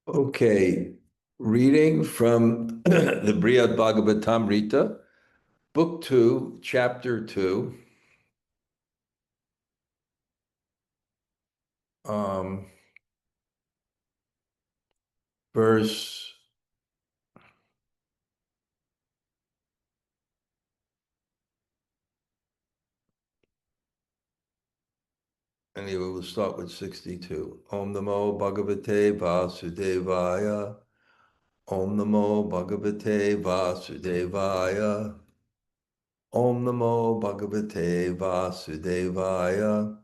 Okay, reading from the Bṛhad-bhāgavatāmṛta, Book 2, Chapter 2, verse, anyway, we'll start with 62. Om Namo Bhagavate Vasudevaya. Om Namo Bhagavate Vasudevaya. Om Namo Bhagavate Vasudevaya.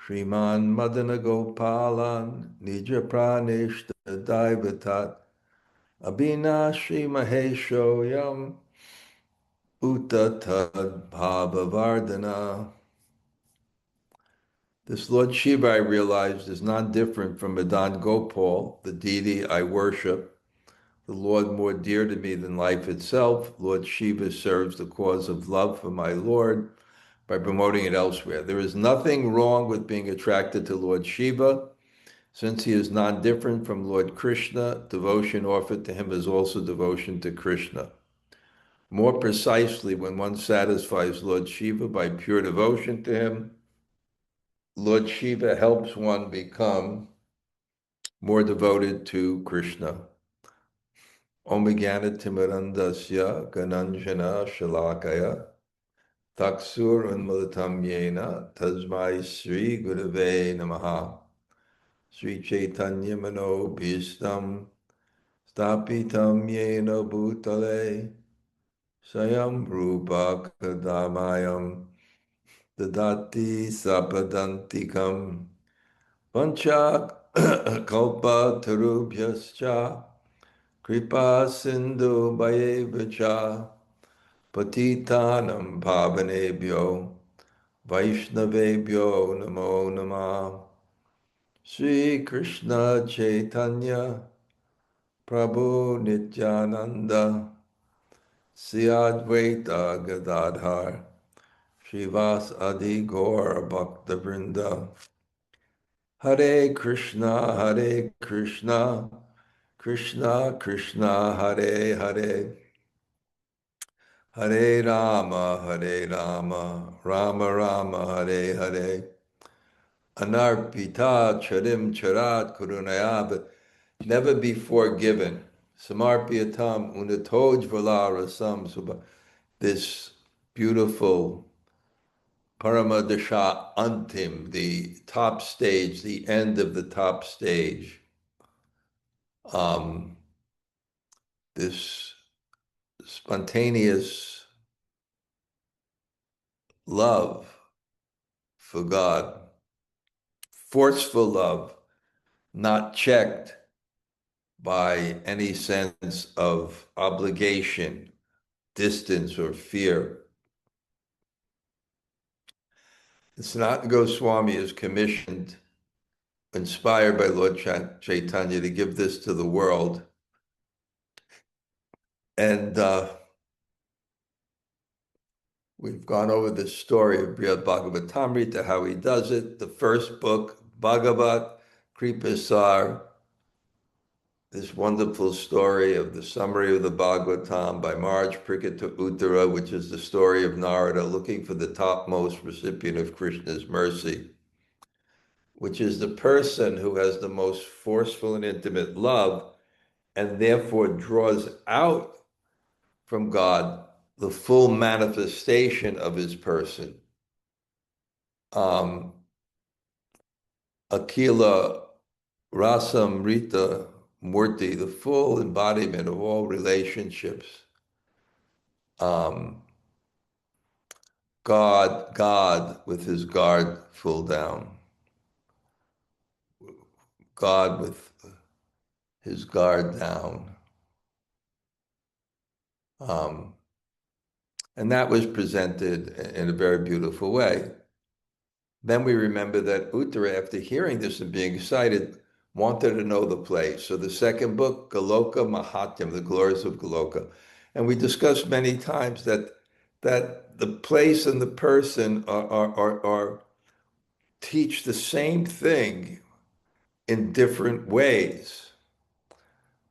Śrīman-madana-gopālān, nija-prāṇeṣṭa-daivatāt, abhinnaḥ śrī-maheśo yam uta tad-bhāva-vardhanaḥ. This Lord Śiva, I realized, is not different from Madana-gopāla, the deity I worship, the Lord more dear to me than life itself. Lord Śiva serves the cause of love for my Lord by promoting it elsewhere. There is nothing wrong with being attracted to Lord Śiva, since he is non-different from Lord Krishna. Devotion offered to him is also devotion to Krishna. More precisely, when one satisfies Lord Śiva by pure devotion to him, Lord Śiva helps one become more devoted to Krishna. Om Vijnana-timirandasya gananjana shalakaya taksur unmulatam yena tasmai Sri Gurave Namaha. Sri Chaitanya Mano Bhistam Stapitam Yena Bhutale Sayam Rupa Kadamayam Dadati Sapadantikam Pancha Kalpa Tarubhyascha Kripa Sindhu Bhayevacha Patitanam Pavanebhyo Vaishnavebhyo Namo Namah. Sri Krishna Chaitanya Prabhu Nityananda Sri Advaita Gadadhar Srivas Adi Gaur Bhakta Vrinda. Hare Krishna, Krishna Krishna, Hare Hare, Hare Rama, Rama Rama, Hare Hare. Anarpita charim charat karunaya, but never before given. Samarpyatam unatoj valarasam subha. This beautiful Paramadasha Antim, the top stage, the end of the top stage. This spontaneous love for God, forceful love, not checked by any sense of obligation, distance, or fear. Sanatana Goswami is commissioned, inspired by Lord Chaitanya, to give this to the world. And we've gone over the story of Bṛhad-bhāgavatāmṛta, how he does it. The first book, Bhagavat Kripasar, this wonderful story of the summary of the Bhagavatam by Maharaj Prikita Uttara, which is the story of Narada looking for the topmost recipient of Krishna's mercy, which is the person who has the most forceful and intimate love and therefore draws out from God the full manifestation of his person. Akila Rasamrita Murti, the full embodiment of all relationships. God with his guard full down. God with his guard down. And that was presented in a very beautiful way. Then we remember that Uttara, after hearing this and being excited, wanted to know the place. So the second book, Goloka Mahatyam, the glories of Goloka. And we discussed many times that the place and the person are teach the same thing in different ways.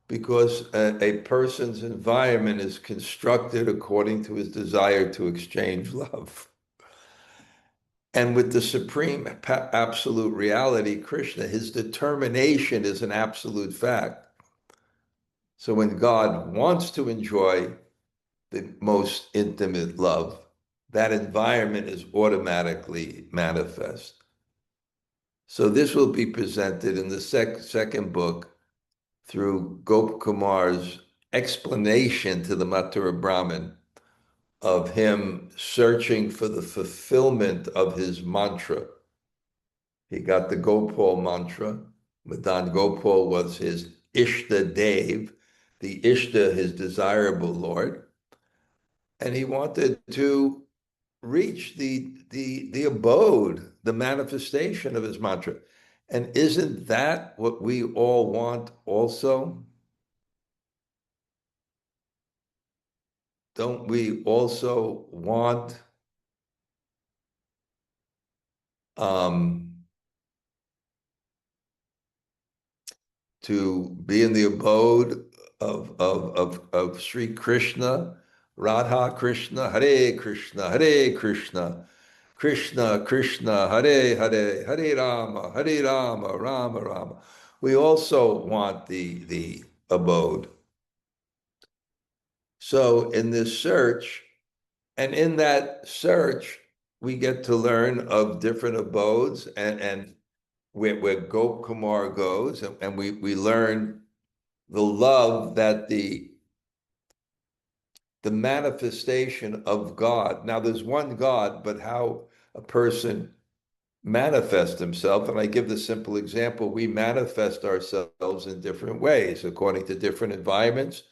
because a person's environment is constructed according to his desire to exchange love. And with the supreme absolute reality, Krishna, his determination is an absolute fact. So when God wants to enjoy the most intimate love, that environment is automatically manifest. So this will be presented in the second book through Gop Kumar's explanation to the Mathura Brahmin of him searching for the fulfillment of his mantra. He got the Gopal mantra. Madana-gopāla was his Ishta Dev, the Ishta, his desirable Lord. And he wanted to reach the abode, the manifestation of his mantra. And isn't that what we all want also? Don't we also want to be in the abode of Sri Krishna, Radha Krishna, Hare Krishna, Hare Krishna, Krishna Krishna, Hare Hare, Hare Rama, Hare Rama, Rama Rama. We also want the abode. So in this search, and in that search, we get to learn of different abodes and where Gop Kumar goes, and we learn the love that the manifestation of God. Now there's one God, but how a person manifests himself, and I give the simple example, we manifest ourselves in different ways, according to different environments,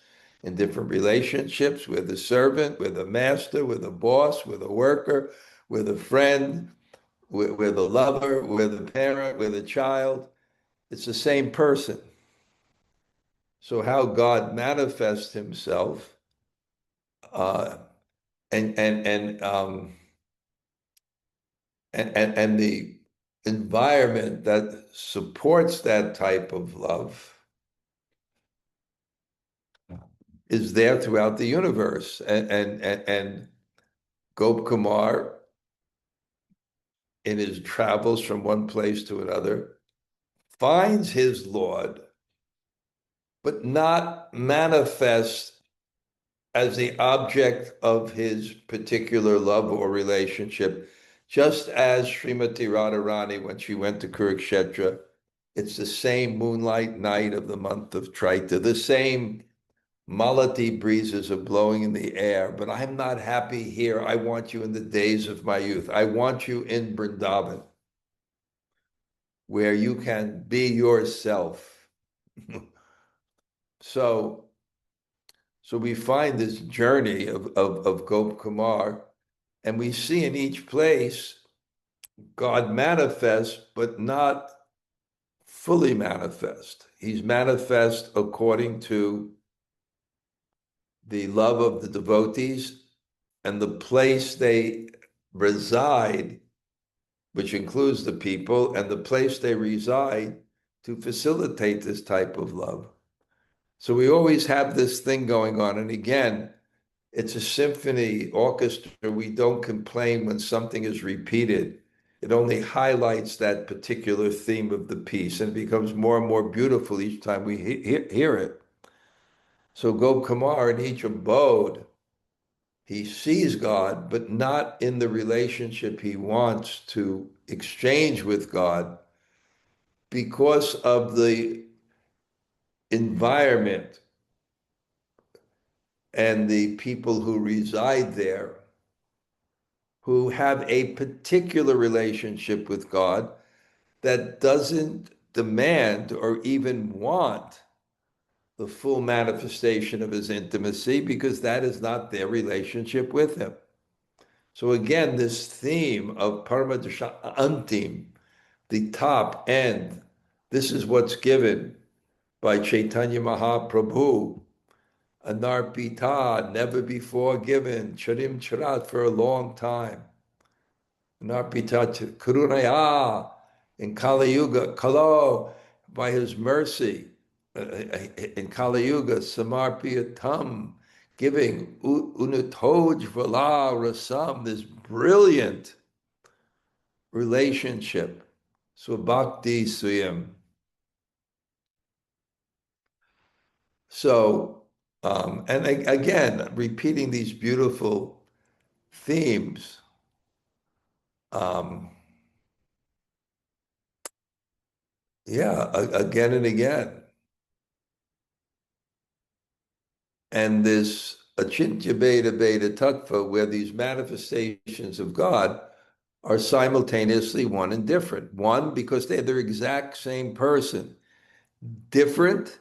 in different relationships, with a servant, with a master, with a boss, with a worker, with a friend, with a lover, with a parent, with a child. It's the same person. So how God manifests himself, uh, and the environment that supports that type of love is there throughout the universe. And Gop Kumar, in his travels from one place to another, finds his Lord, but not manifest as the object of his particular love or relationship. Just as Srimati Radharani, when she went to Kurukshetra, it's the same moonlight night of the month of Traita, the same Malati breezes are blowing in the air, but I'm not happy here. I want you in the days of my youth. I want you in Vrindavan, where you can be yourself. So we find this journey of Gop Kumar, and we see in each place God manifests, but not fully manifest. He's manifest according to the love of the devotees and the place they reside, which includes the people, and the place they reside to facilitate this type of love. So we always have this thing going on. And again, it's a symphony orchestra. We don't complain when something is repeated. It only highlights that particular theme of the piece, and it becomes more and more beautiful each time we hear it. So Gop Kumar, in each abode, he sees God, but not in the relationship he wants to exchange with God, because of the environment and the people who reside there, who have a particular relationship with God that doesn't demand or even want the full manifestation of his intimacy, because that is not their relationship with him. So again, this theme of Paramadrsha Antim, the top end, this is what's given by Chaitanya Mahaprabhu, Anarpita, never before given, Charim Charat, for a long time. Anarpita Karunaya, in Kali Yuga, Kalo, by his mercy, in Kali Yuga, samarpiyatam, giving unatoj vala rasam, this brilliant relationship. Swabhakti swayam. So, and again, repeating these beautiful themes. Yeah, again and again. And this achintya beta beta tattva, where these manifestations of God are simultaneously one and different. One, because they're the exact same person. Different,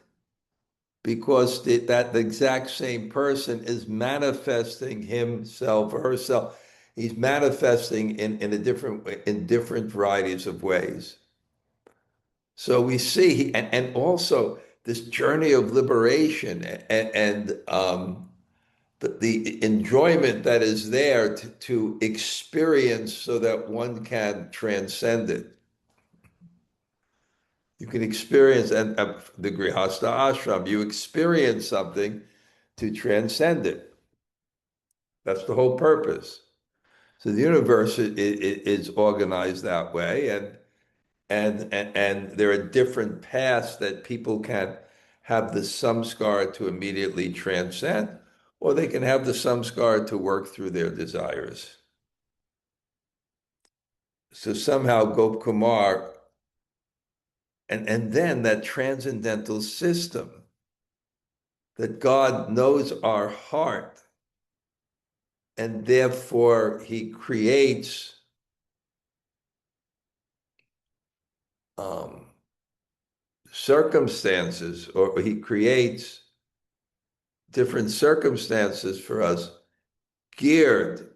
because that the exact same person is manifesting himself or herself. He's manifesting in a different way, in different varieties of ways. So we see, and also this journey of liberation and the enjoyment that is there to experience so that one can transcend it. You can experience, and the Grihastha ashram, you experience something to transcend it. That's the whole purpose. So the universe is organized that way, and there are different paths that people can have the samskara to immediately transcend, or they can have the samskara to work through their desires. So somehow Gop Kumar, and then that transcendental system, that God knows our heart, and therefore he creates circumstances, or he creates different circumstances for us geared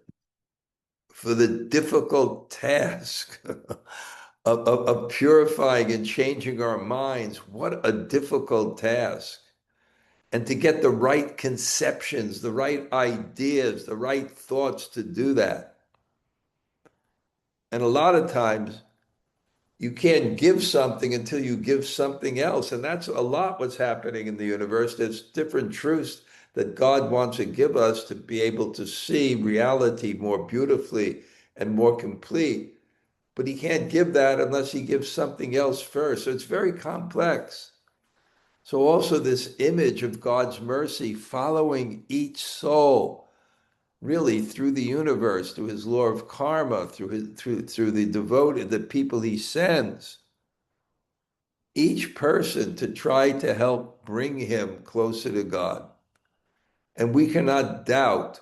for the difficult task of purifying and changing our minds. What a difficult task. And to get the right conceptions, the right ideas, the right thoughts to do that. And a lot of times, you can't give something until you give something else. And that's a lot what's happening in the universe. There's different truths that God wants to give us to be able to see reality more beautifully and more complete. But he can't give that unless he gives something else first. So it's very complex. So also this image of God's mercy following each soul really through the universe, through his law of karma, through the devoted, the people he sends, each person to try to help bring him closer to God. And we cannot doubt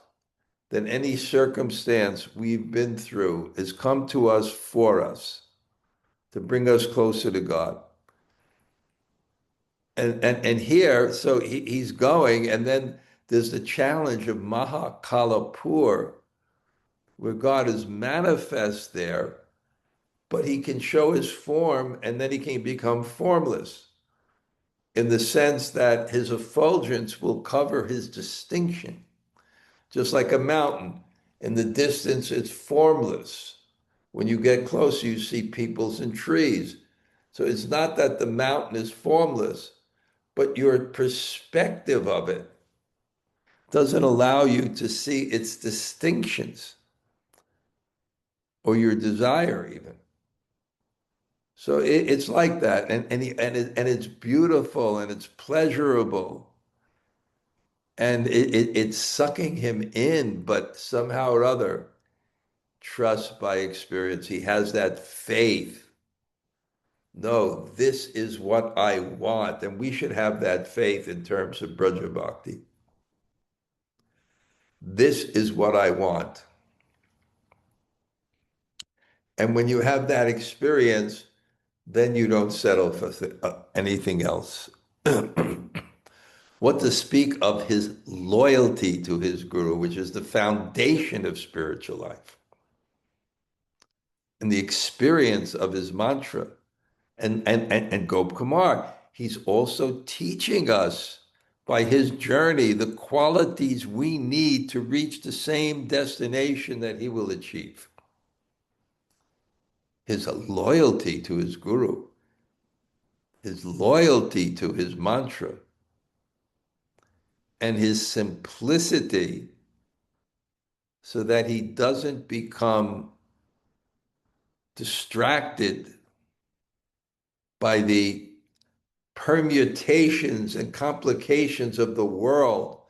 that any circumstance we've been through has come to us for us, to bring us closer to God. And here, so he's going, and then there's the challenge of Mahakalapur, where God is manifest there, but he can show his form, and then he can become formless, in the sense that his effulgence will cover his distinction, just like a mountain. In the distance, it's formless. When you get closer, you see peoples and trees. So it's not that the mountain is formless, but your perspective of it doesn't allow you to see its distinctions or your desire even. So it's like that, and it's beautiful and it's pleasurable, and it's sucking him in, but somehow or other, trust by experience. He has that faith. No, this is what I want, and we should have that faith in terms of Braja Bhakti. This is what I want. And when you have that experience, then you don't settle for anything else. What to speak of his loyalty to his guru, which is the foundation of spiritual life, and the experience of his mantra. And Gop Kumar, he's also teaching us by his journey the qualities we need to reach the same destination that he will achieve. His loyalty to his guru. his loyalty to his mantra, and his simplicity so that he doesn't become distracted by the permutations and complications of the world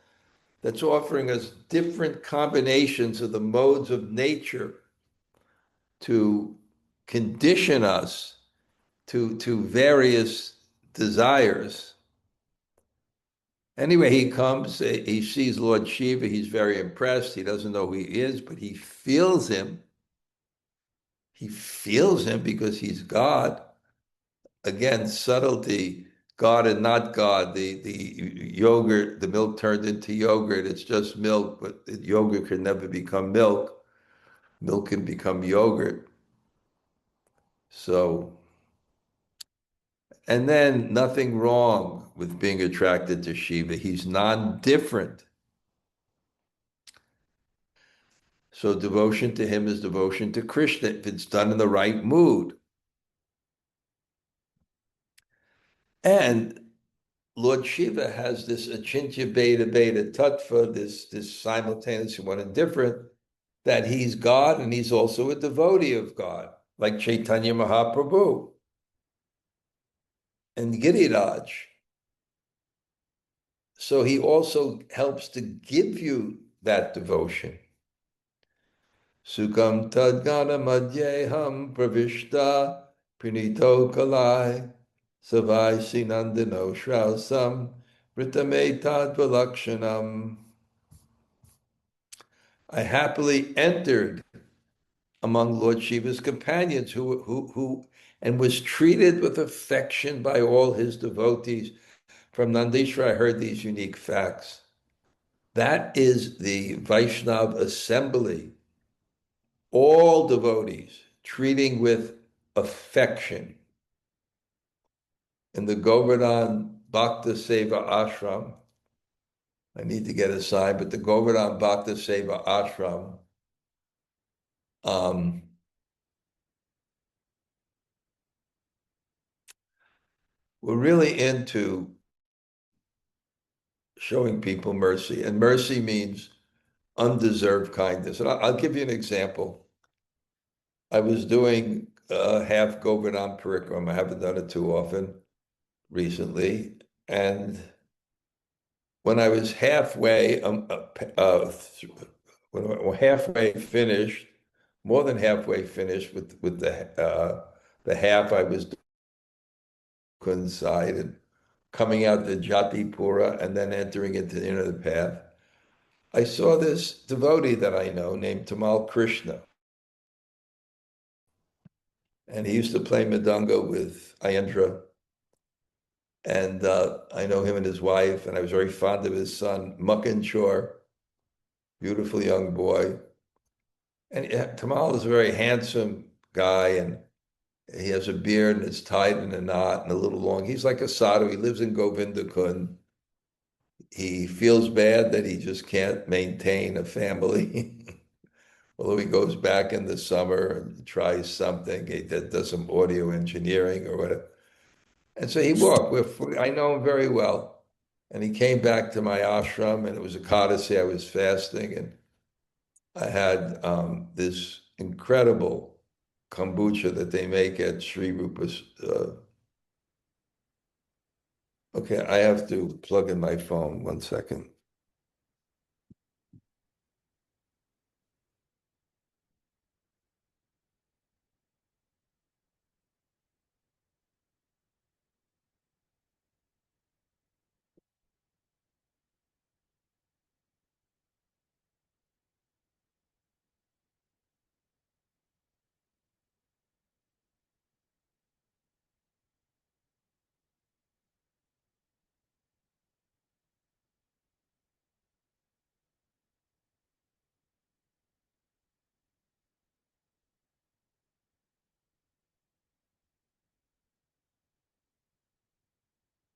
that's offering us different combinations of the modes of nature to condition us to various desires. Anyway, he comes, he sees Lord Shiva, he's very impressed. He doesn't know who he is, but he feels him. He feels him because he's God. Again, subtlety, God and not God. The yogurt, the milk turned into yogurt. It's just milk, but yogurt can never become milk. Milk can become yogurt. So, and then nothing wrong with being attracted to Shiva. He's non-different. So devotion to him is devotion to Krishna if it's done in the right mood. And Lord Shiva has this achintya beta beta tattva, this simultaneous one and different, that he's God and he's also a devotee of God, like Chaitanya Mahaprabhu and Giriraj. So he also helps to give you that devotion. Sukam tadgana madhyeham pravishta prinito kalai savai sinandano shrausam ritame tadvalakshanam. I happily entered among Lord Shiva's companions who and was treated with affection by all his devotees. From Nandishra, I heard these unique facts. That is the Vaishnav assembly, all devotees treating with affection. In the Govardhan Bhakta Seva Ashram, I need to get a sign, but the Govardhan Bhakta Seva Ashram, we're really into showing people mercy, and mercy means undeserved kindness. And I'll give you an example. I was doing half Govardhan Parikrama. I haven't done it too often recently. And when I was halfway finished, more than halfway finished with the half I was coincide and coming out the Jati Pura and then entering into the inner path, I saw this devotee that I know named Tamal Krishna. And he used to play Madanga with Ayendra. And I know him and his wife, and I was very fond of his son, Muckin Chor, beautiful young boy. And Tamal is a very handsome guy, and he has a beard and it's tied in a knot and a little long. He's like a sadhu. He lives in Govindakund. He feels bad that he just can't maintain a family. Although he goes back in the summer and tries something, he does some audio engineering or whatever. And so he walked. I know him very well. And he came back to my ashram, and it was a Ekadasi. I was fasting, and I had this incredible kombucha that they make at Sri Rupa's. Okay, I have to plug in my phone. 1 second.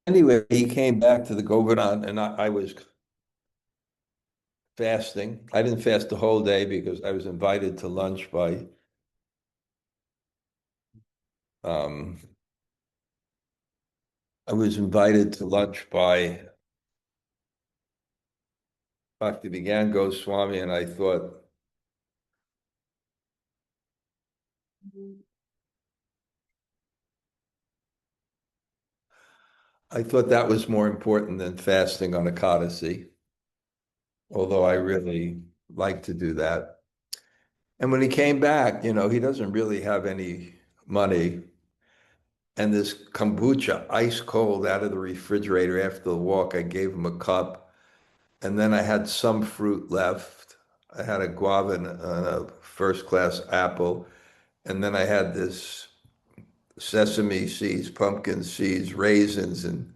Anyway, he came back to the Govardhan, and I was fasting. I didn't fast the whole day because I was invited to lunch by um, I was invited to lunch by Bhakti-Vigan Swami, and I thought that was more important than fasting on Ekadasi, although I really like to do that. And when he came back, he doesn't really have any money. And this kombucha, ice cold out of the refrigerator after the walk, I gave him a cup. And then I had some fruit left. I had a guava and a first class apple. And then I had this sesame seeds, pumpkin seeds, raisins, and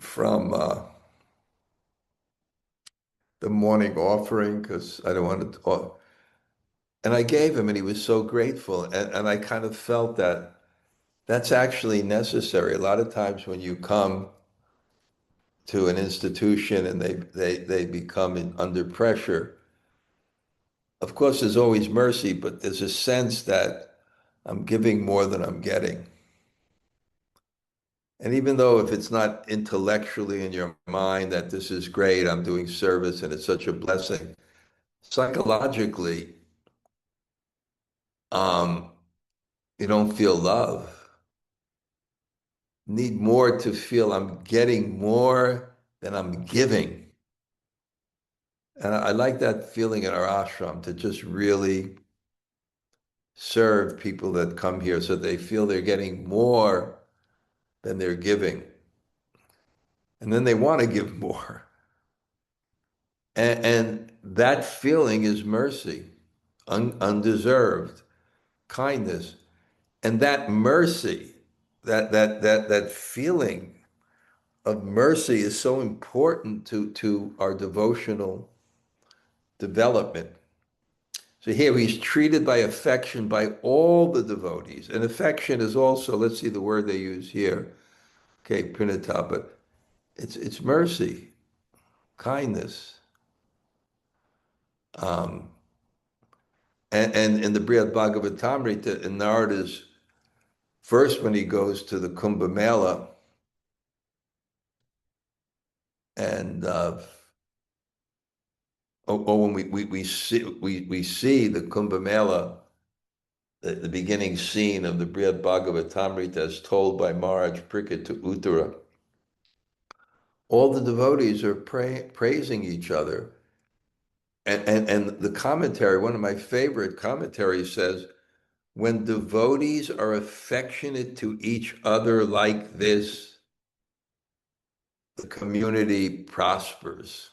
from the morning offering because I don't want to. And I gave him, and he was so grateful. And I kind of felt that that's actually necessary. A lot of times when you come to an institution and they become under pressure, of course, there's always mercy, but there's a sense that I'm giving more than I'm getting. And even though if it's not intellectually in your mind that this is great, I'm doing service and it's such a blessing, psychologically, um, you don't feel love. Need more to feel I'm getting more than I'm giving. And I like that feeling in our ashram to just really serve people that come here so they feel they're getting more than they're giving. And then they want to give more. And that feeling is mercy, undeserved kindness. And that mercy, that feeling of mercy is so important to our devotional development. So here he's treated by affection by all the devotees. And affection is also, let's see the word they use here. Okay, pranita, but it's mercy, kindness. Um, and in the Bṛhad-bhāgavatāmṛta, in Narada's first when he goes to the Kumbh Mela, and when we see the Kumbh Mela, the beginning scene of the Bṛhad-bhāgavatāmṛta as told by Maharaj Parikshit to Uttara, all the devotees are praising each other. And the commentary, one of my favorite commentaries says, when devotees are affectionate to each other like this, the community prospers.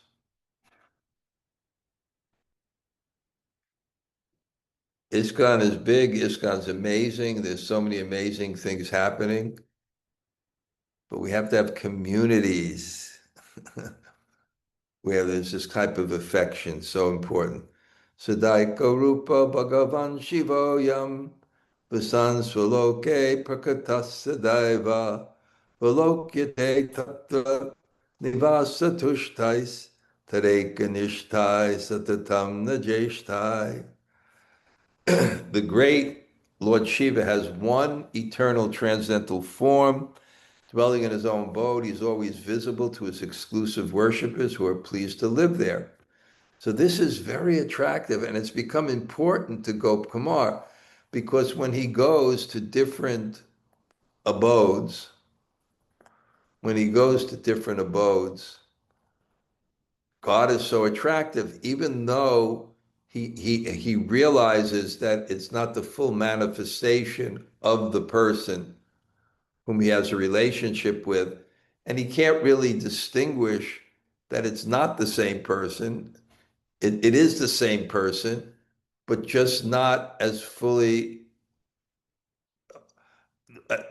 ISKCON is big, ISKCON's amazing, there's so many amazing things happening, but we have to have communities where there's this type of affection, so important. Sadaika Rupa Bhagavan Shivoyam Vasan Swaloke Prakatasya Valokyate Tatra Nivasa Tushtais Tarekanishtai Satatam Najeshtai. The great Lord Śiva has one eternal transcendental form. Dwelling in his own abode, he's always visible to his exclusive worshippers who are pleased to live there. So this is very attractive, and it's become important to Gop Kumar, because when he goes to different abodes, God is so attractive, even though he realizes that it's not the full manifestation of the person whom he has a relationship with, and he can't really distinguish that it's not the same person. It is the same person, but just not as fully,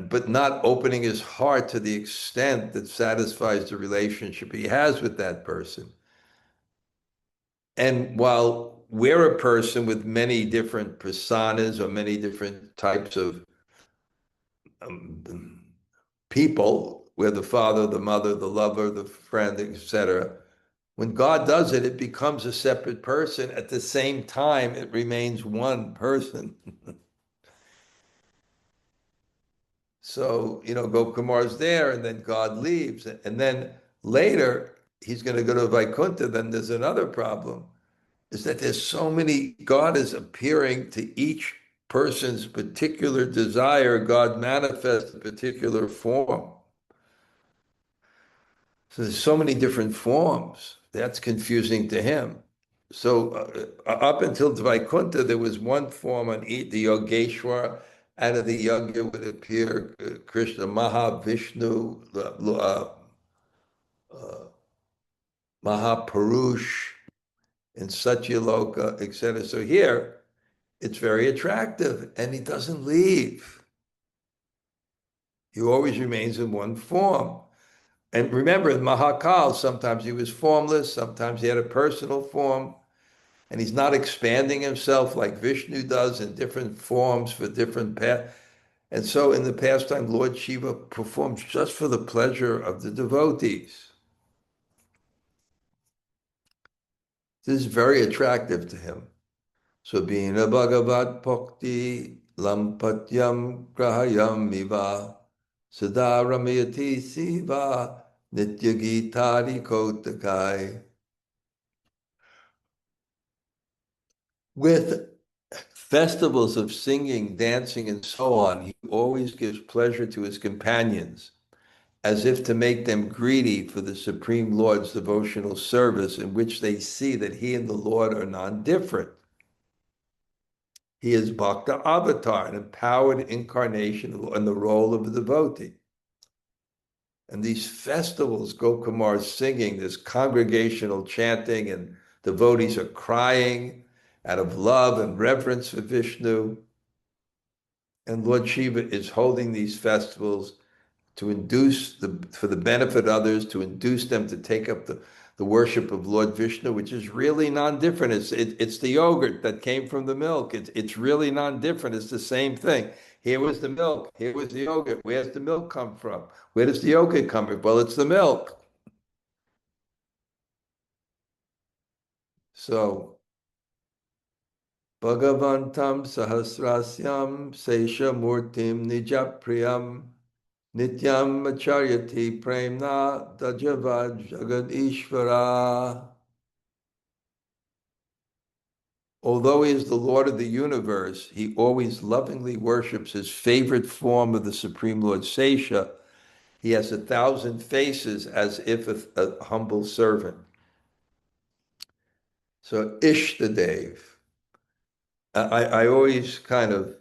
but not opening his heart to the extent that satisfies the relationship he has with that person. And while we're a person with many different personas or many different types of um, people, we're the father, the mother, the lover, the friend, etc. When God does it, it becomes a separate person. At the same time, it remains one person. So, Gokumar's there, and then God leaves. And then later, he's going to go to Vaikuntha. Then there's another problem, is that there's so many, God is appearing to each person's particular desire. God manifests a particular form. So there's so many different forms. That's confusing to him. So up until Vaikuntha, there was one form on the Yogeshwar. Out of the Yagya would appear Krishna, Mahavishnu, Mahapurush, in Satyaloka, etc. So here, it's very attractive, and he doesn't leave. He always remains in one form. And remember, in Mahakal, sometimes he was formless, sometimes he had a personal form, and he's not expanding himself like Vishnu does in different forms for different paths. And so in the pastime, Lord Shiva performs just for the pleasure of the devotees. This is very attractive to him. So being a Bhagavat Bhakti Lampatyam Grahayam Miva Sada Ramayati Siva Nitya Gitari Kotakai. With festivals of singing, dancing, and so on, he always gives pleasure to his companions, as if to make them greedy for the Supreme Lord's devotional service, in which they see that he and the Lord are non-different. He is Bhakta Avatar, an empowered incarnation in the role of a devotee. And these festivals, Gokumar's singing, this congregational chanting, and devotees are crying out of love and reverence for Vishnu. And Lord Shiva is holding these festivals to induce, for the benefit of others, to induce them to take up the worship of Lord Vishnu, which is really non-different. It's the yogurt that came from the milk. It's really non-different. It's the same thing. Here was the milk. Here was the yogurt. Where does the milk come from? Where does the yogurt come from? Well, it's the milk. So, Bhagavantam Sahasrasyam Sesha Murtim Nija-prāṇeṣṭa Nityam acharyati premna dajavad jagad ishvara. Although he is the Lord of the universe, he always lovingly worships his favorite form of the Supreme Lord Sesha. He has 1,000 faces, as if a humble servant. So Ishtadev. I always kind of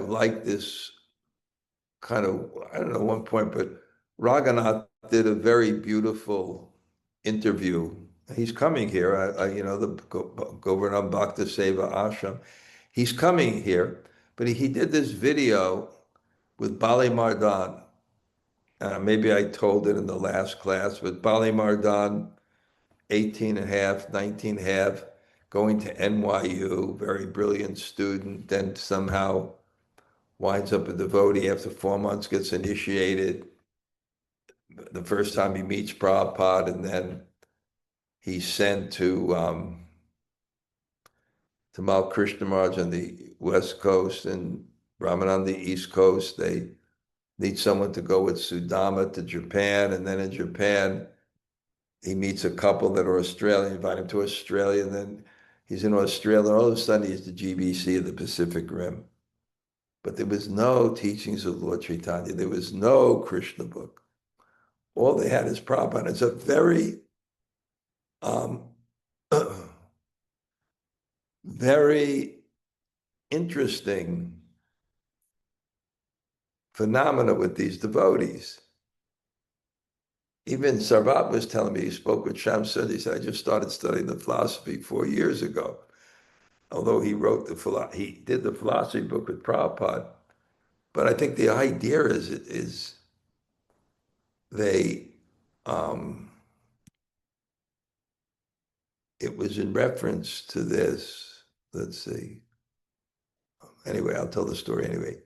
like this I don't know, one point, but Raghunath did a very beautiful interview. He's coming here, the Govardhan Bhakta Seva Ashram. He's coming here, but he did this video with Bali Mardan. Maybe I told it in the last class, but Bali Mardan, 18 and a half, 19 and a half, going to NYU, very brilliant student, then somehow winds up a devotee after 4 months, gets initiated. The first time he meets Prabhupada, and then he's sent to Mount Krishna Maharaj on the West Coast and Brahman on the East Coast. They need someone to go with Sudama to Japan, and then in Japan, he meets a couple that are Australian, invite him to Australia, and then he's in Australia, and all of a sudden he's the GBC of the Pacific Rim. But there was no teachings of Lord Chaitanya. There was no Krishna book. All they had is Prabhupada. It's a very, very interesting phenomena with these devotees. Even Sarvat was telling me, he spoke with Shamsud, he said, I just started studying the philosophy 4 years ago. Although he did the philosophy book with Prabhupada. But I think the idea is they, it was in reference to this, let's see. Anyway, I'll tell the story anyway.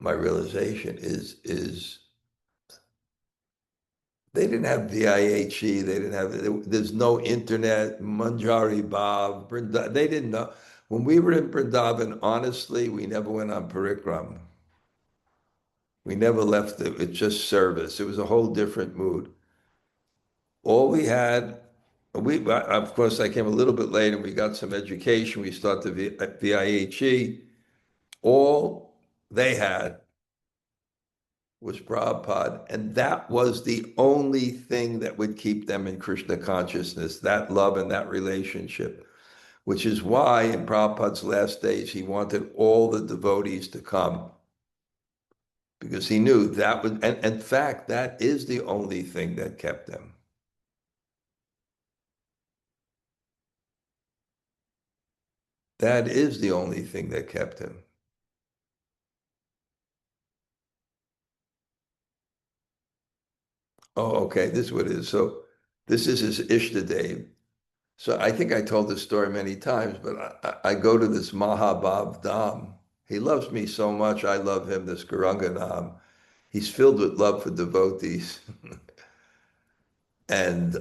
My realization is they didn't have VIHE, there's no internet, Manjari Bhav, they didn't know. When we were in Vrindavan, honestly, we never went on parikram. We never left it. It's just service. It was a whole different mood. All we had, of course, I came a little bit late and we got some education. We started at VIHE. All they had was Prabhupada, and that was the only thing that would keep them in Krishna consciousness, that love and that relationship, which is why in Prabhupada's last days, he wanted all the devotees to come, because he knew that was, and in fact, that is the only thing that kept them. That is the only thing that kept him. Oh, okay, this is what it is. So this is his Ishtadev. So I think I told this story many times, but I go to this Mahabhav Dham. He loves me so much. I love him, this Garanga Dham. He's filled with love for devotees. And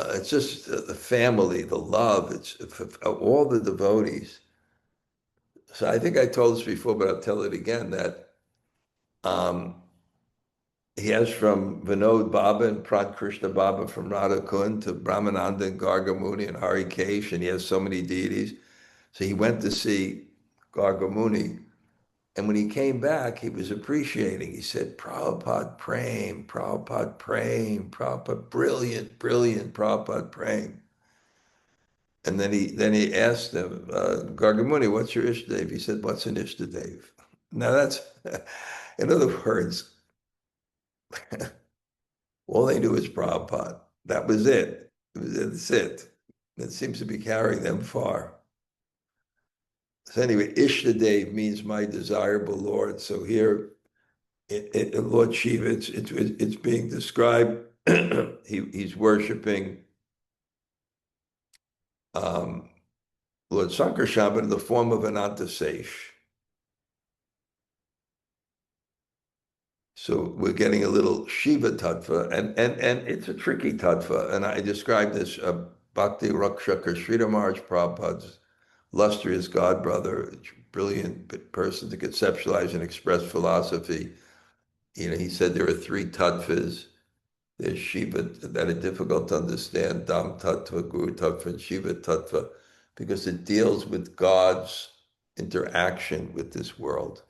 it's just the family, the love, it's all the devotees. So I think I told this before, but I'll tell it again, that um, he has from Vinod Baba and Prad Krishna Baba from Radha Kund to Brahmananda and Gargamuni and Harikesh, and he has so many deities. So he went to see Gargamuni, and when he came back, he was appreciating. He said, Prabhupada Prem, Prabhupada Prem, Prabhupada, brilliant, brilliant Prabhupada Prem. And then he asked him, Gargamuni, what's your Ishtadev? He said, what's an Ishtadev? Now that's, in other words, all they knew was Prabhupada. That was it. That's it. That seems to be carrying them far. So anyway, Ishtadev means my desirable Lord. So here, Lord Śiva, it's being described. He's worshiping Lord Sankarshan, but in the form of an Antasesh. So we're getting a little Shiva tattva, and it's a tricky tattva. And I described this Bhakti Rakshaka Sridhar Maharaj Prabhupada's illustrious godbrother, brilliant person to conceptualize and express philosophy. He said there are three tattvas. There's Shiva that are difficult to understand, Dham tattva, Guru tattva, and Shiva tattva, because it deals with God's interaction with this world.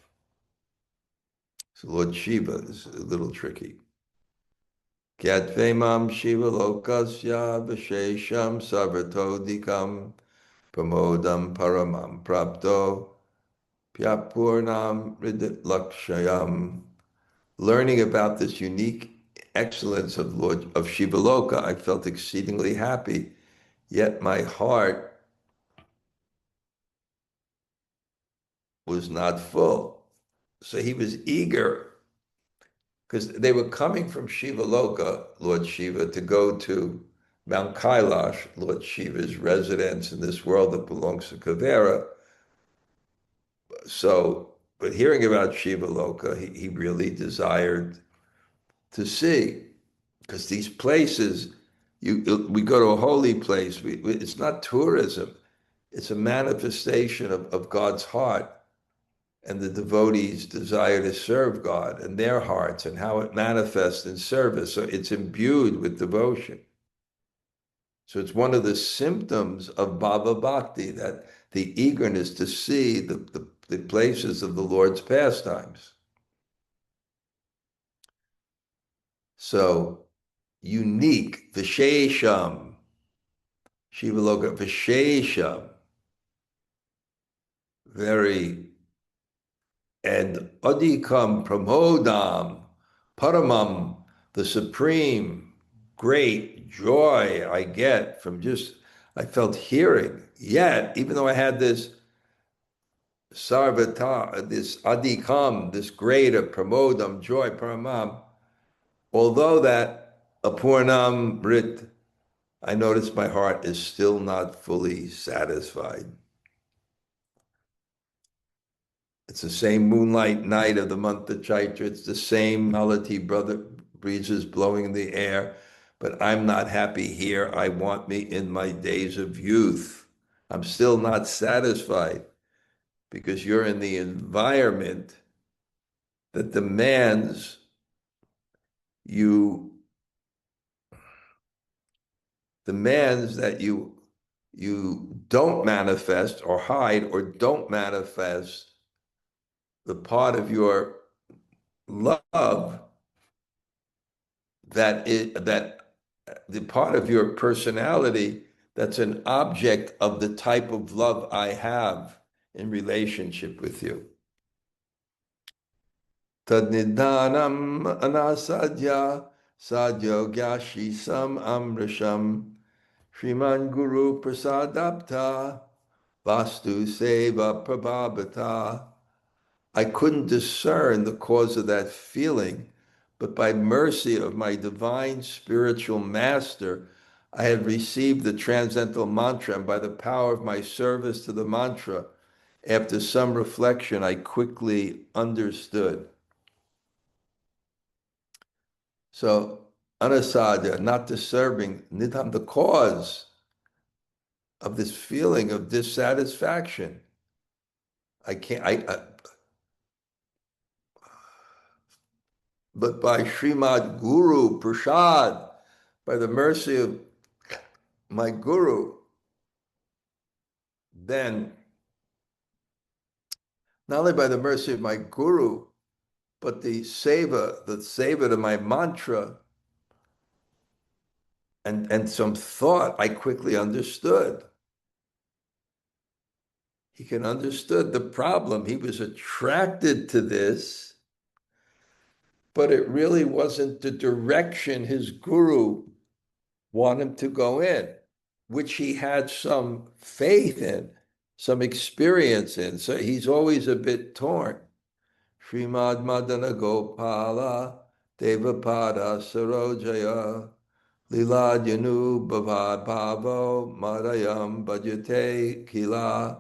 So Lord Śiva is a little tricky. Kyatvemam Shiva lokasya vishesham savatodikam pramodam paramam prapto pyapurnam ridit lakshayam. Learning about this unique excellence of Shiva Loka, I felt exceedingly happy, yet my heart was not full. So he was eager, because they were coming from Shiva Loka, Lord Śiva, to go to Mount Kailash, Lord Shiva's residence in this world that belongs to Kavera. So, but hearing about Shiva Loka, he really desired to see, because these places, we go to a holy place. It's not tourism; it's a manifestation of God's heart and the devotees' desire to serve God and their hearts, and how it manifests in service. So it's imbued with devotion. So it's one of the symptoms of Bhava Bhakti, that the eagerness to see the places of the Lord's pastimes. So unique, Vishesham, Shiva Loka, Vishesham, very, and Adikam Pramodam, Paramam, the supreme great joy I get from I felt hearing. Yet, even though I had this sarvata, this adikam, this greater pramodam, joy, paramam, although that apurnam rit, I noticed my heart is still not fully satisfied. It's the same moonlight night of the month of Chaitra. It's the same melody, brother, breezes blowing in the air, but I'm not happy here. I want me in my days of youth. I'm still not satisfied. because you're in the environment that demands that you don't manifest or hide or don't manifest the part of your love that the part of your personality that's an object of the type of love I have in relationship with you. Tad-nidhanam anasadya sadyogyashisam amrisham śrīman-guru prasadapta vastu seva prabhavata. I couldn't discern the cause of that feeling, but by mercy of my divine spiritual master, I had received the transcendental mantra, and by the power of my service to the mantra, after some reflection, I quickly understood. So, anasadya, not disturbing, nidham, the cause of this feeling of dissatisfaction. But by Srimad Guru Prasad, by the mercy of my Guru, then not only by the mercy of my Guru, but the seva to my mantra, and some thought, I quickly understood. He can understood the problem. He was attracted to this, but it really wasn't the direction his guru wanted him to go in, which he had some faith in, some experience in. So he's always a bit torn. śrī-man-madana-gopāla devapada sarojaya liladhyanu bhavadbhavo madayam bhajate kila.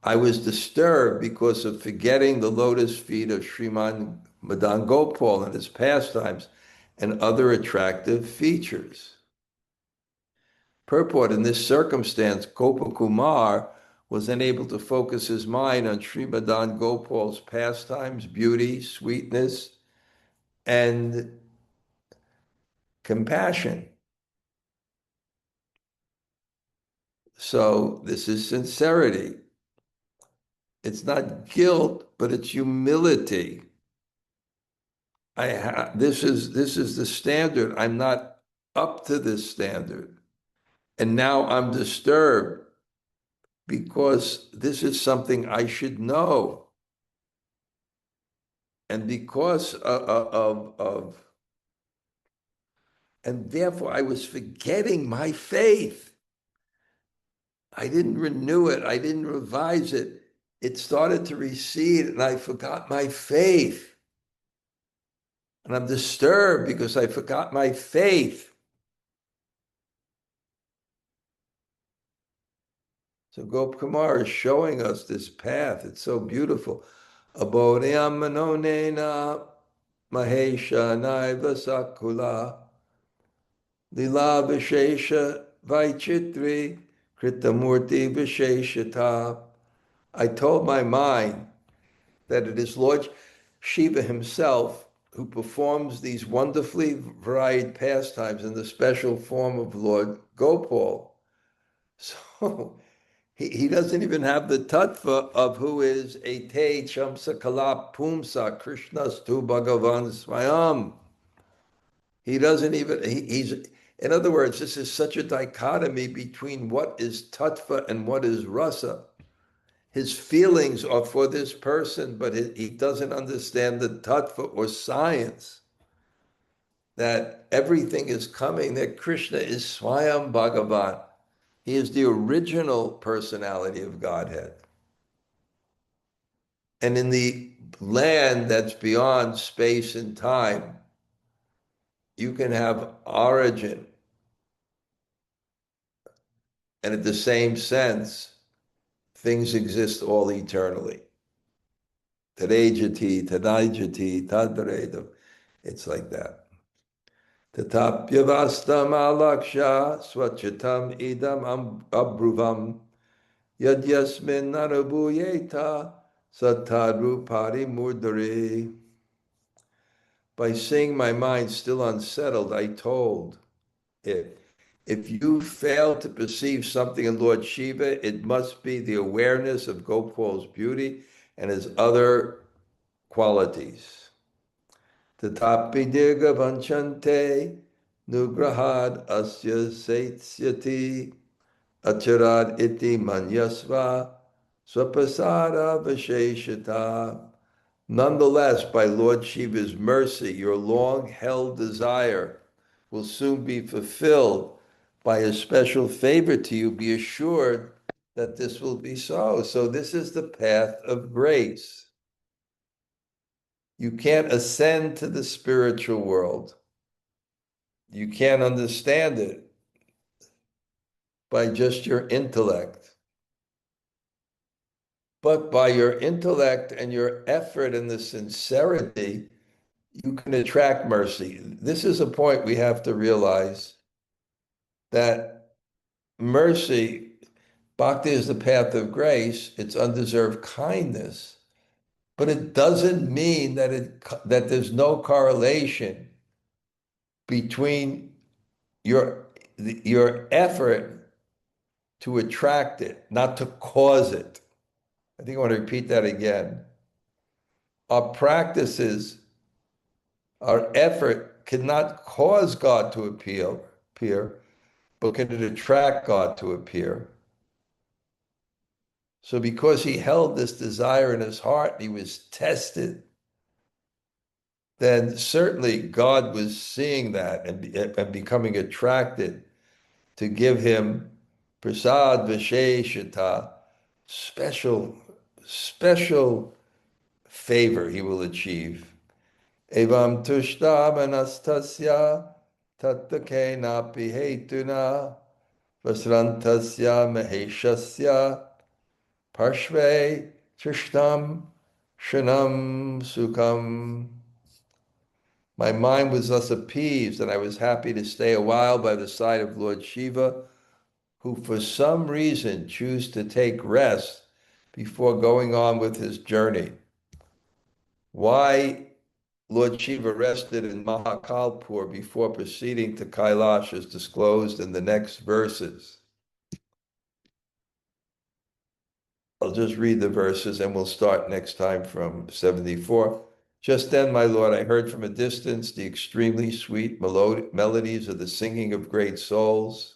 I was disturbed because of forgetting the lotus feet of śrīman-madana-gopāla and his pastimes and other attractive features. Purport: in this circumstance, Gopakumar was unable to focus his mind on Śrī-Madana-gopāla's pastimes, beauty, sweetness, and compassion. So this is sincerity. It's not guilt, but it's humility. This is the standard. I'm not up to this standard. And now I'm disturbed because this is something I should know. And because and therefore I was forgetting my faith. I didn't renew it. I didn't revise it. It started to recede and I forgot my faith. And I'm disturbed because I forgot my faith. So Gopakumar is showing us this path. It's so beautiful. Abodhyam manonena mahesha naiva sakula lila vishesha vaichitri kritamurti visheshata. I told my mind that it is Lord Śiva himself who performs these wonderfully varied pastimes in the special form of Lord Gopal. So he doesn't even have the tattva of who is ete chamsa kala pumsa Krishnastu Bhagavan Swayam. He doesn't even, he's, in other words, this is such a dichotomy between what is tattva and what is rasa. His feelings are for this person, but he doesn't understand the tattva or science that everything is coming, that Krishna is Swayam Bhagavan. He is the original personality of Godhead. And in the land that's beyond space and time, you can have origin. And at the same sense, things exist all eternally. Tadejati, tadajati, tadvaredam. It's like that. Tatapyavastam alaksha swachatam idam abruvam Yad yasmin narabhuyeta satadrupari murdari. By seeing my mind still unsettled, I told it, if you fail to perceive something in Lord Shiva, it must be the awareness of Gopal's beauty and his other qualities. Tatapi dirga vanchante nugrahad asya saityati acharad iti manyasva swapasara visheshata. Nonetheless, by Lord Shiva's mercy, your long-held desire will soon be fulfilled by a special favor to you. Be assured that this will be so. So this is the path of grace. You can't ascend to the spiritual world. You can't understand it by just your intellect. But by your intellect and your effort and the sincerity, you can attract mercy. This is a point we have to realize, that mercy, bhakti is the path of grace, it's undeserved kindness, but it doesn't mean that there's no correlation between your effort to attract it, not to cause it. I think I want to repeat that again. Our practices, our effort cannot cause God to appear, but can it attract God to appear? So because he held this desire in his heart and he was tested, then certainly God was seeing that and becoming attracted to give him prasad visheshata, special favor he will achieve. Evam tushta manastasya tattake napi hetuna vasrantasya maheshasya parshve trishtam shanam sukham. My mind was thus appeased, and I was happy to stay a while by the side of Lord Shiva, who for some reason chose to take rest before going on with his journey. Why Lord Shiva rested in Mahakalpur before proceeding to Kailash is disclosed in the next verses. I'll just read the verses and we'll start next time from 74. Just then, my Lord, I heard from a distance the extremely sweet melodies of the singing of great souls.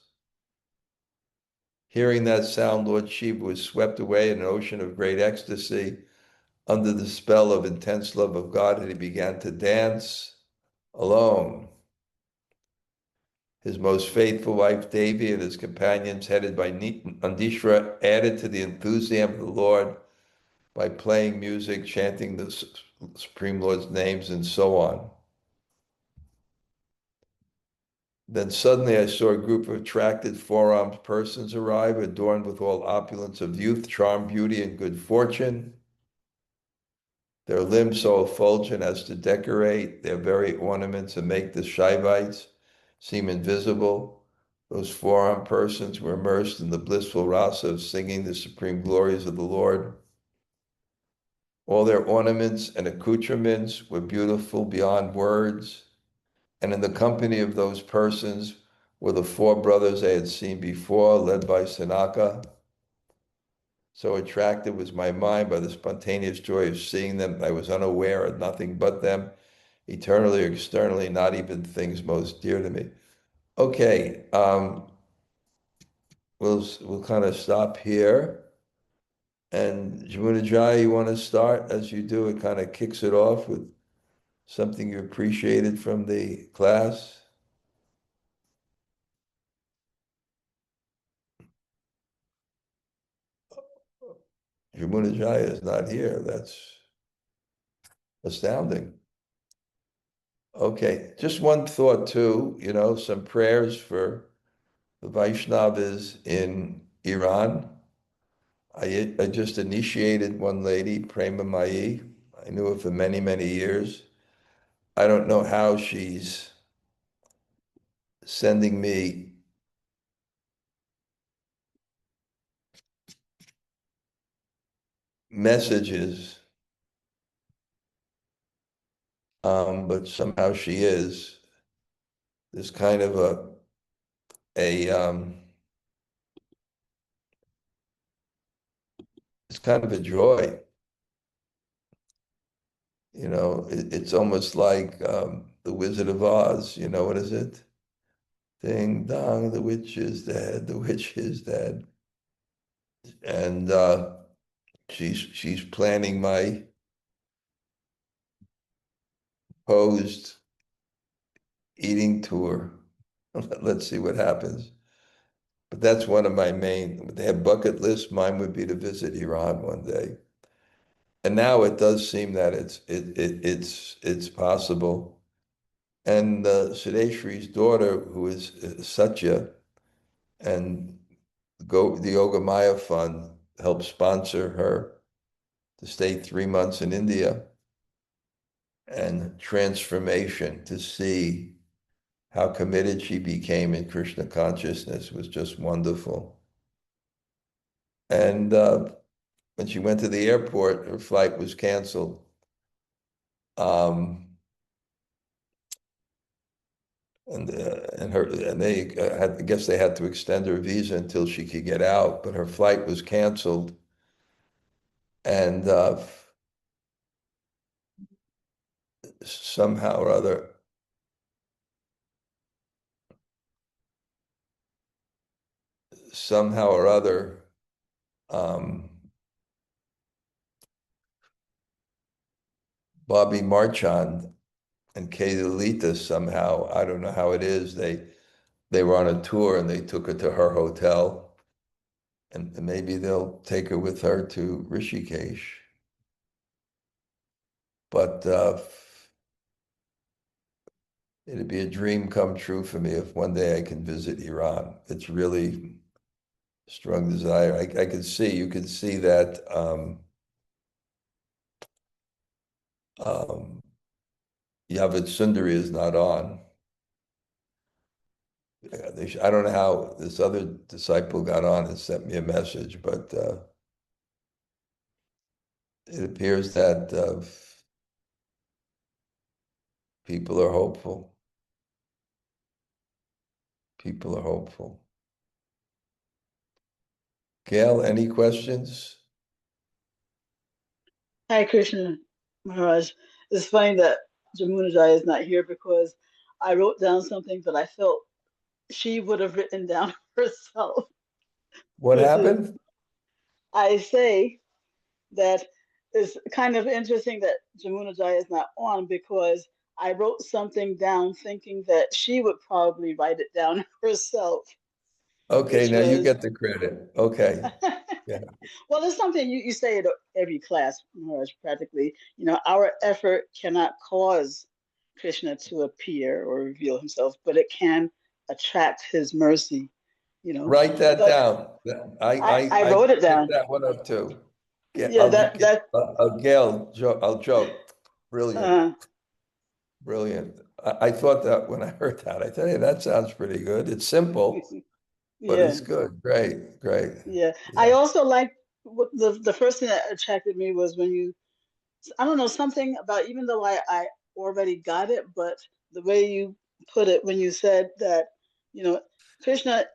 Hearing that sound, Lord Shiva was swept away in an ocean of great ecstasy under the spell of intense love of God, and he began to dance alone. His most faithful wife, Devi, and his companions, headed by Nandishvara, added to the enthusiasm of the Lord by playing music, chanting the Supreme Lord's names, and so on. Then suddenly I saw a group of attracted four-armed persons arrive, adorned with all opulence of youth, charm, beauty, and good fortune. Their limbs so effulgent as to decorate their very ornaments and make the Shaivites seem invisible. Those four-armed persons were immersed in the blissful rasa of singing the supreme glories of the Lord. All their ornaments and accoutrements were beautiful beyond words, and in the company of those persons were the four brothers I had seen before, led by Sanaka. So attracted was my mind by the spontaneous joy of seeing them, I was unaware of nothing but them, eternally or externally, not even things most dear to me. Okay, we'll kind of stop here. And Jamunajaya, you want to start? As you do, it kind of kicks it off with something you appreciated from the class. Jamunajaya is not here. That's astounding. Okay, just one thought too, some prayers for the Vaishnavas in Iran. I just initiated one lady, Prema Mai. I knew her for many, many years. I don't know how she's sending me messages, but somehow she is. There's kind of it's kind of a joy. You know, it's almost like the Wizard of Oz. You know, what is it? Ding dong, the witch is dead. The witch is dead. And she's planning my posed eating tour. Let's see what happens. But that's one of my main. They have bucket lists. Mine would be to visit Iran one day. And now it does seem that it's possible. And Siddheshwari's daughter, who is Satya, and the Yoga Maya Fund helped sponsor her to stay 3 months in India and transformation, to see how committed she became in Krishna consciousness was just wonderful. And when she went to the airport, her flight was canceled. And they I guess they had to extend her visa until she could get out, but her flight was canceled. And somehow or other, Bobby Marchand and Kay Lolita somehow, I don't know how it is, they were on a tour and they took her to her hotel, and maybe they'll take her with her to Rishikesh. But it'd be a dream come true for me if one day I can visit Iran. It's really strong desire. I could see, you could see that Yavid Sundari is not on. I don't know how this other disciple got on and sent me a message, but it appears that people are hopeful. People are hopeful. Gail, any questions? Hi, Krishna Maharaj. It's funny that Jamunajaya is not here because I wrote down something that I felt she would have written down herself, What which is, happened? I say that it's kind of interesting that Jamunajaya is not on because I wrote something down thinking that she would probably write it down herself, Okay, which now you was get the credit. Okay. Yeah. well, it's something you say at every class, Maharaj, practically. You know, our effort cannot cause Krishna to appear or reveal himself, but it can attract his mercy, you know. Write that But down. I I wrote it picked down. that one up too. Yeah, Yeah, that Gail, I'll joke. Brilliant. uh, Brilliant. I thought that when I heard that, I thought, hey, that sounds pretty good. It's simple, but yeah, it's good. Great, great. yeah. I Yeah. also like the first thing that attracted me was when you, I don't know, something about, even though I already got it, but the way you put it when you said that, you know, Krishna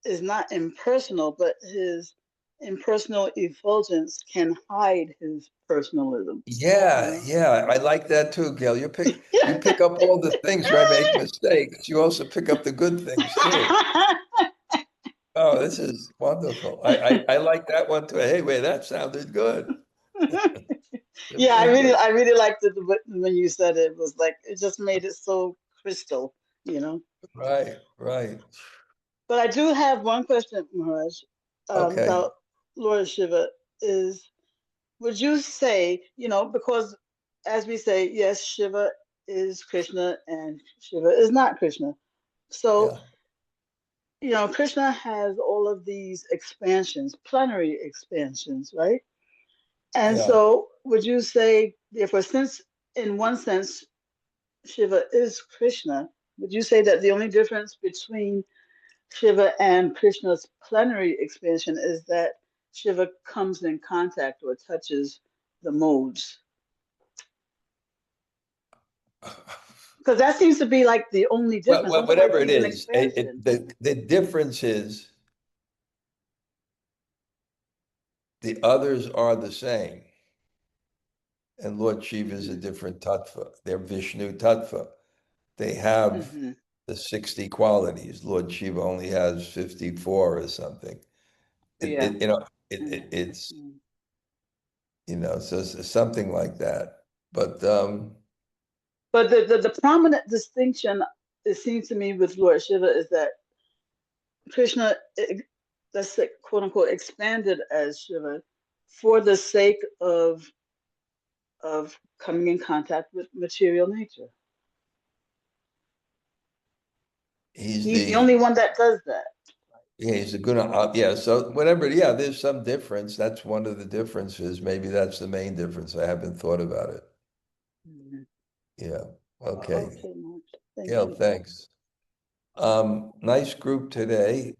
is not impersonal, but his impersonal effulgence can hide his personalism. You Yeah, know. yeah. I like that too, Gail. You pick up all the things where I make mistakes. You also pick up the good things too. Oh, this is wonderful. I like that one too. Hey, wait, that sounded good. It's Yeah, really good. I really liked it when you said it. It was like it just made it so crystal, you know. Right, right. But I do have one question, Maharaj, Okay. about Lord Shiva. Is would you say, you know, because as we say, yes, Shiva is Krishna and Shiva is not Krishna. So, Yeah, you know, Krishna has all of these expansions, plenary expansions, right? And yeah. so, would you say, therefore, since in one sense Shiva is Krishna, would you say that the only difference between Shiva and Krishna's plenary expansion is that Shiva comes in contact or touches the modes? Because that seems to be like the only difference. Well, whatever it An is, expansion. the difference is the others are the same. And Lord Shiva is a different tattva. They're Vishnu tattva. They have the 60 qualities. Lord Shiva only has 54 or something. It's so it's something like that. But the prominent distinction, it seems to me, with Lord Shiva is that Krishna, let's say, quote unquote, expanded as Shiva for the sake of coming in contact with material nature. He's the only one that does that. Yeah, he's a guna. Yeah, so whatever. Yeah, there's some difference. That's one of the differences. Maybe that's the main difference. I haven't thought about it. Yeah. Okay. Yeah. Thanks. Nice group today,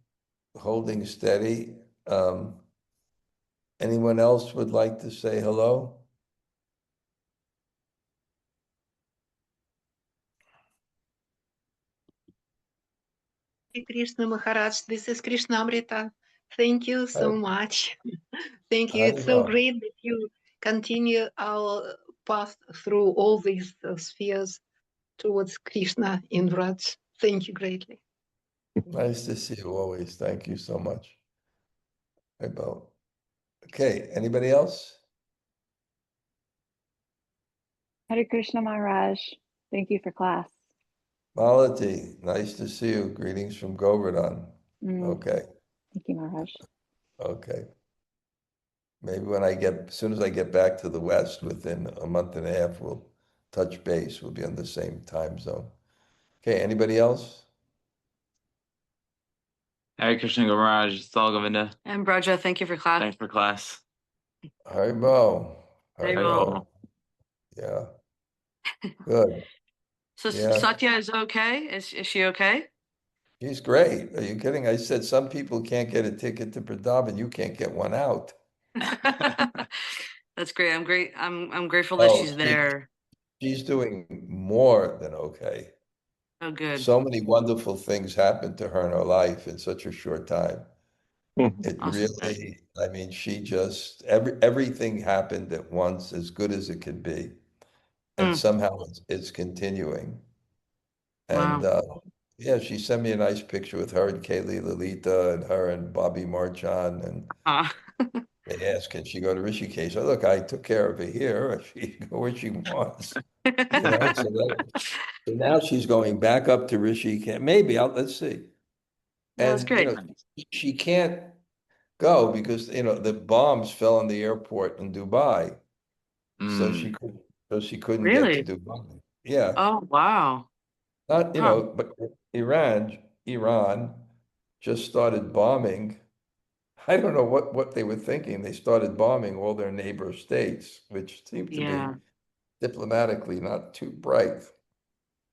holding steady. Anyone else would like to say hello? Krishna Maharaj, this is Krishnamrita. Thank you so much. Thank you. It's so great that you continue our path through all these spheres towards Krishna in Vraj. Thank you greatly. Nice to see you always. Thank you so much. Okay, anybody else? Hare Krishna Maharaj. Thank you for class. Malati, nice to see you. Greetings from Govardhan. Okay. Thank you, Maharaj. Okay. Maybe as soon as I get back to the West, within a month and a half, we'll touch base. We'll be on the same time zone. Okay, anybody else? Hare Krishna Maharaj, it's all Govinda. And Braja, thank you for class. Thanks for class. Haribo. Haribo. Yeah. Good. So Satya is okay? Is she okay? She's great. Are you kidding? I said some people can't get a ticket to Vrindavan. You can't get one out. That's great. I'm grateful that she's there. She's doing more than okay. Oh, good. So many wonderful things happened to her in her life in such a short time. It really, I mean, she just, everything happened at once, as good as it could be. And somehow it's continuing. And yeah, she sent me a nice picture with her and Kaylee Lalita and her and Bobby Marchand. And they asked, can she go to Rishikesh? So look, I took care of her here. She can go where she wants. So now she's going back up to Rishikesh. Maybe, let's see. That's great. She can't go because, the bombs fell on the airport in Dubai. So she couldn't Really? get to Dubai. Yeah. Oh, wow. Not, but Iran just started bombing. I don't know what they were thinking. They started bombing all their neighbor states, which seemed to be diplomatically not too bright.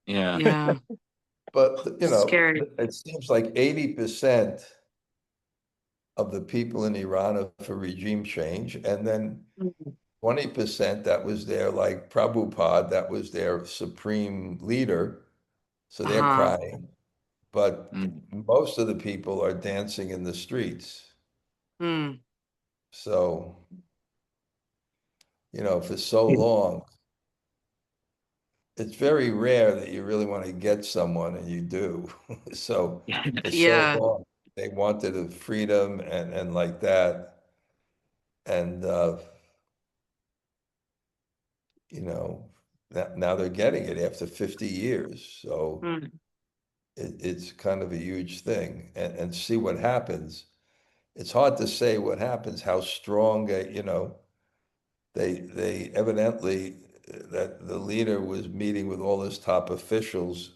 Yeah. But, Scary. it seems like 80% of the people in Iran are for regime change. And then 20% that was their, like Prabhupada, that was their supreme leader. So they're crying. But most of the people are dancing in the streets. So, for so long, it's very rare that you really want to get someone, and you do. So for so long, they wanted a freedom and like that. And, now they're getting it after 50 years. So it's kind of a huge thing. And see what happens. It's hard to say what happens, how strong, they evidently, that the leader was meeting with all his top officials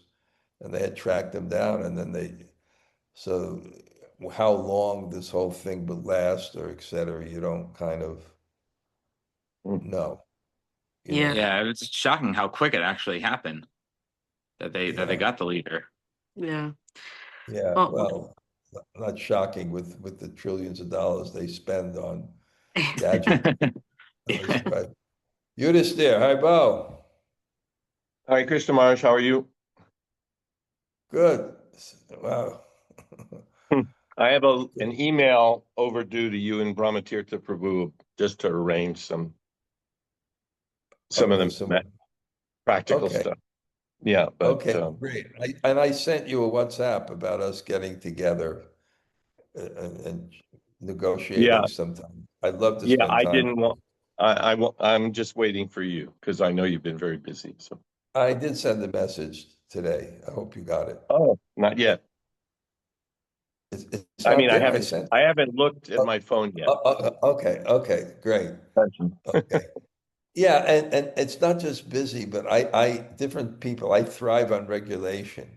and they had tracked him down, and then so how long this whole thing would last or et cetera, you don't kind of know. Yeah, it's shocking how quick it actually happened that they got the leader. Yeah. Yeah. Well, not shocking with the trillions of dollars they spend on gadgets. Right. Yudhisthira, hi, Bo. Hi, Krishna Maharaj, how are you? Good. Wow. I have an email overdue to you and Brahmatirtha Prabhu just to arrange some of the practical stuff. Yeah, but great. I sent you a WhatsApp about us getting together and negotiating sometime. I'd love to spend I time. didn't want. I'm just waiting for you because I know you've been very busy. So I did send a message today. I hope you got it. oh, not yet. It's I not mean, there. I haven't looked at my phone yet. Okay, great. Okay. Yeah, and it's not just busy, but I different people, I thrive on regulation.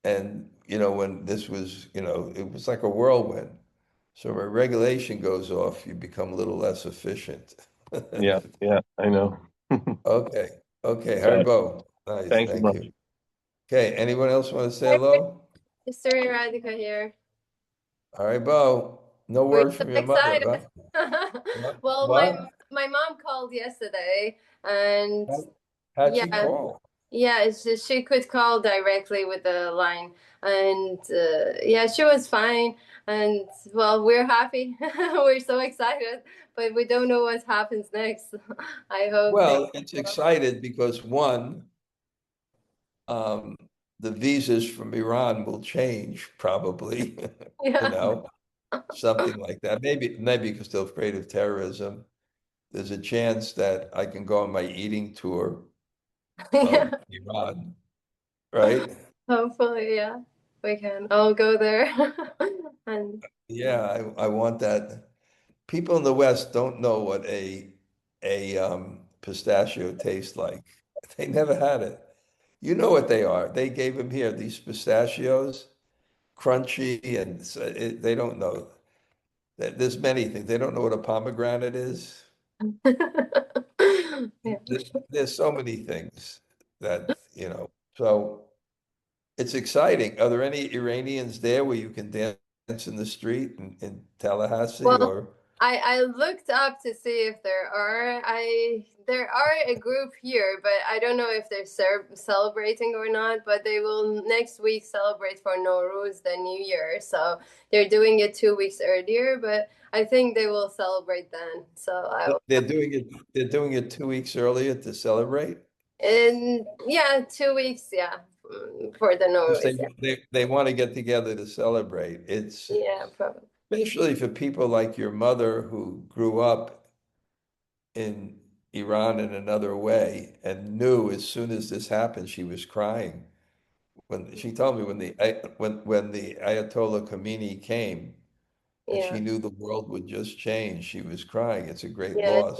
And when this was, it was like a whirlwind. So when regulation goes off, you become a little less efficient. Yeah, I know. Okay. Haribo. Nice, Thank you thank much. you. Okay, anyone else want to say hello? It's Sri Radhika here. Haribo. No We're word so from your mother, excited. huh? Well, What? my mom called yesterday, and How'd she yeah, call? yeah, it's just, she could call directly with the line, and yeah, she was fine. And well, we're happy. We're so excited, but we don't know what happens next. I hope. Well, it's excited because one, the visas from Iran will change probably, Yeah. something like that. Maybe because they're afraid of terrorism. There's a chance that I can go on my eating tour Yeah. of Iran, right? Hopefully, yeah, we can all go there. And Yeah, I want that. People in the West don't know what a pistachio tastes like. They never had it. You know what they are. They gave them here, these pistachios, crunchy, and they don't know. There's many things. They don't know what a pomegranate is. yeah. There's so many things that, so it's exciting. Are there any Iranians there where you can dance in the street in Tallahassee Well, or? I looked up to see if there are a group here, but I don't know if they're celebrating or not. But they will next week celebrate for Nowruz, the New Year. So they're doing it 2 weeks earlier, but I think they will celebrate then. So They're doing it. They're doing it 2 weeks earlier to celebrate. and yeah, 2 weeks, yeah, for the Because Nowruz. Yeah, they want to get together to celebrate. It's yeah, probably. especially for people like your mother who grew up in Iran in another way and knew as soon as this happened, she was crying. When she told me when the Ayatollah Khomeini came and Yeah, she knew the world would just change, she was crying. It's a great yeah, loss.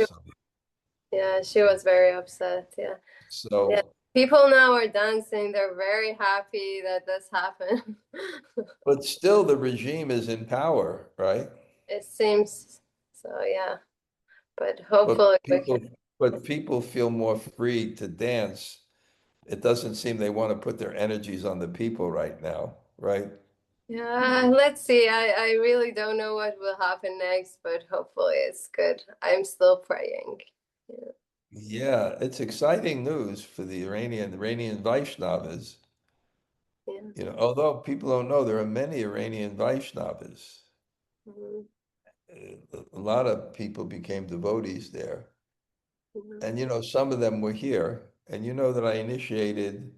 she was very upset. Yeah. Yeah, So, people now are dancing. They're very happy that this happened. but still the regime is in power, right? It seems so, yeah. But But hopefully we people, can. but people feel more free to dance. It doesn't seem they want to put their energies on the people right now, right? Yeah, let's see. I really don't know what will happen next, but hopefully it's good. I'm still praying. Yeah. Yeah, it's exciting news for the Iranian Vaishnavas. Yeah. Although people don't know, there are many Iranian Vaishnavas. Mhm. A lot of people became devotees there. Mhm. And some of them were here. And you know that I initiated,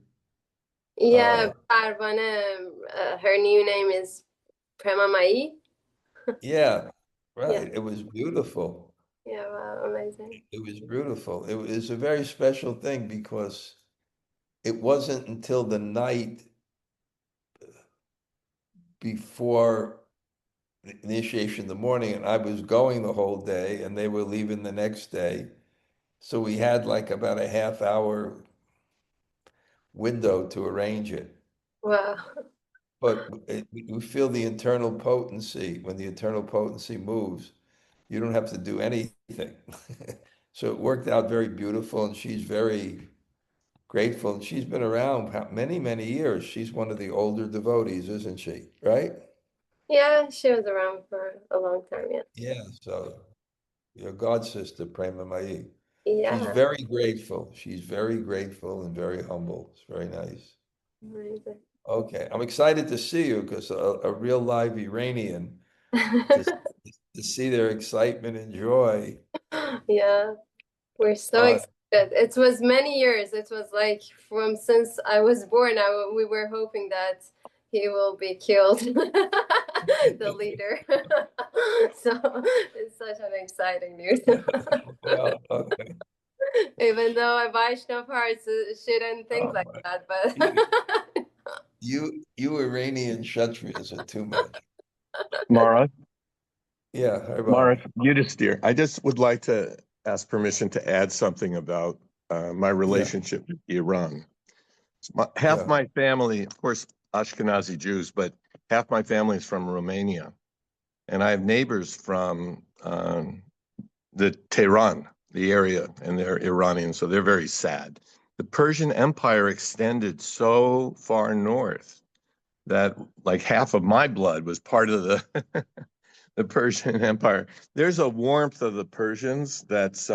Yeah, uh, Parvana, her new name is Prema Mai. yeah, Yeah, right. It was beautiful. yeah, wow, amazing. It was beautiful. It was a very special thing because it wasn't until the night before the initiation in the morning, and I was going the whole day, and they were leaving the next day. So we had like about a half-hour window to arrange it. Wow. But we feel the internal potency. When the internal potency moves, you don't have to do anything. So it worked out very beautiful, and she's very grateful. And she's been around many, many years. She's one of the older devotees, isn't she? Right? Yeah, she was around for a long time. Yeah. Yeah. So your god sister, Prema Mai. She's Yeah. very grateful. She's very grateful and very humble. It's very nice. Amazing. Okay. I'm excited to see you because a real live Iranian, to see their excitement and joy. Yeah, we're so excited. It was many years. It was like from since I was born, we were hoping that he will be killed, the leader. So it's such an exciting news. Well, okay. Even though a Vaishnav heart shouldn't think like that, but You Iranian Kshatriyas are too much. Mara, Yeah, Mara, Yudhisthira, I just would like to ask permission to add something about my relationship with Iran. Half my family, of course, Ashkenazi Jews, but half my family is from Romania. And I have neighbors from the Tehran, the area, and they're Iranian, so they're very sad. The Persian Empire extended so far north that like half of my blood was part of the the Persian Empire. There's a warmth of the Persians that's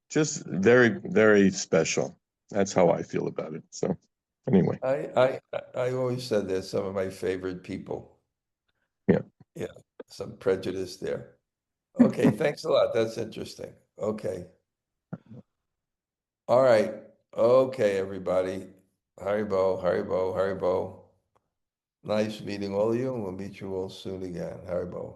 just very, very special. That's how I feel about it. So anyway. I always said they're some of my favorite people. Yeah. Yeah, some prejudice there. Okay, thanks a lot. That's interesting. Okay. All right. Okay, everybody. Haribo, Haribo, Haribo. Nice meeting all of you, and we'll meet you all soon again. Haribo.